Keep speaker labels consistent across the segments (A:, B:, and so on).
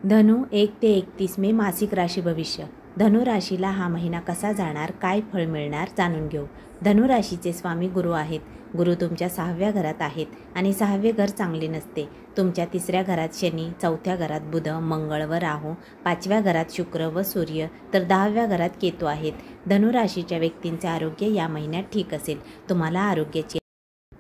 A: धनु 1 ते 31 मे मासिक राशी भविष्य. धनु राशीला हा महिना कसा जाणार, काय फळ मिळणार जाणून घेऊ. धनु राशीचे स्वामी गुरु आहेत. गुरु तुमच्या 6व्या घरात आहेत आणि 6वे घर चांगले नसते. तुमच्या 3ऱ्या घरात शनी, 4थ्या घरात बुध, मंगळ व राहू, 5व्या घरात शुक्र व सूर्य, तर 10व्या घरात केतू आहेत. धनु राशीच्या व्यक्तींचे आरोग्य या महिन्यात ठीक असेल. तुम्हाला आरोग्याची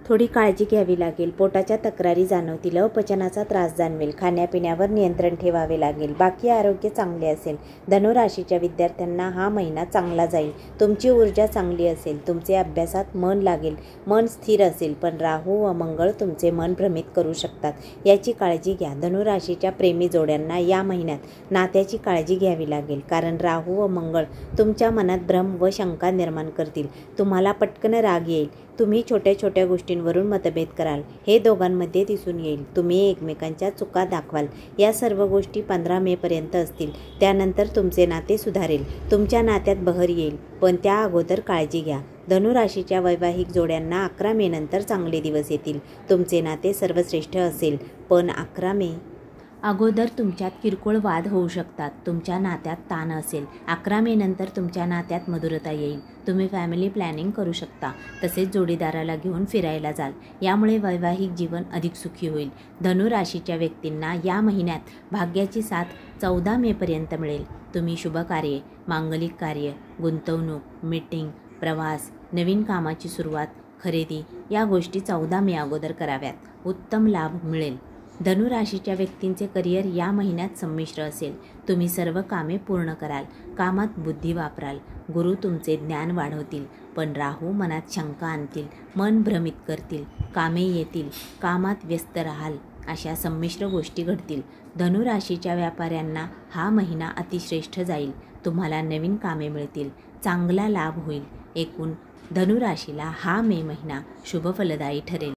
A: थोडी काळजी घ्यावी लागेल. पोटाच्या तक्रारी जाणवतील, अपचनाचा त्रास जाणवेल, खाण्यापिण्यावर नियंत्रण ठेवावे लागेल. बाकी आरोग्य चांगले असेल. धनु राशीच्या विद्यार्थ्यांना हा महिना चांगला जाईल. तुमची ऊर्जा चांगली असेल. तुमचे अभ्यासात मन लागेल. मन स्थिर असेल, पण राहू व मंगळ तुमचे मन भ्रमित करू शकतात. याची काळजी घ्या. धनु राशीच्या प्रेमी जोड्यांना या महिन्यात नात्याची काळजी घ्यावी लागेल, कारण राहू व मंगळ तुमच्या मनात भ्रम व शंका निर्माण करतील. तुम्हाला पटकन राग येईल. तुम्ही छोट्या छोट्या गोष्टींवरून मतभेद कराल, हे दोघांमध्ये दिसून येईल. तुम्ही एकमेकांच्या चुका दाखवाल. या सर्व गोष्टी 15 मे पर्यंत असतील. त्यानंतर तुमचे नाते सुधारेल. तुमच्या नात्यात बहर येईल, पण त्या अगोदर काळजी घ्या. धनु राशीच्या वैवाहिक जोड्यांना 11 मे नंतर चांगले दिवस येतील. तुमचे नाते सर्वश्रेष्ठ असेल, पण 11 मे अगोदर तुमच्यात किरकोळ वाद होऊ शकतात. तुमच्या नात्यात ताण असेल. 11 मे नंतर तुमच्या नात्यात मधुरता येईल. तुम्ही फॅमिली प्लॅनिंग करू शकता. तसेच जोडीदाराला घेऊन फिरायला जाल. यामुळे वैवाहिक जीवन अधिक सुखी होईल. धनु राशीच्या व्यक्तींना या महिन्यात भाग्याची साथ 14 मे पर्यंत मिळेल. तुम्ही शुभ कार्ये, मांगलिक कार्य, गुंतवणूक, मीटिंग, प्रवास, नवीन कामाची सुरुवात, खरेदी या गोष्टी 14 मे अगोदर कराव्यात. उत्तम लाभ मिळेल. धनु राशीच्या व्यक्तींचे करिअर या महिन्यात संमिश्र असेल. तुम्ही सर्व कामे पूर्ण कराल. कामात बुद्धी वापराल. गुरु तुमचे ज्ञान वाढवतील, पण राहू मनात शंका आणतील, मन भ्रमित करतील. कामे येतील. कामात व्यस्त राहाल. अशा संमिश्र गोष्टी घडतील. धनु राशीच्या व्यापाऱ्यांना हा महिना अतिश्रेष्ठ जाईल. तुम्हाला नवीन कामे मिळतील. चांगला लाभ होईल. एकूण धनु राशीला हा मे महिना शुभ फलदायी ठरेल.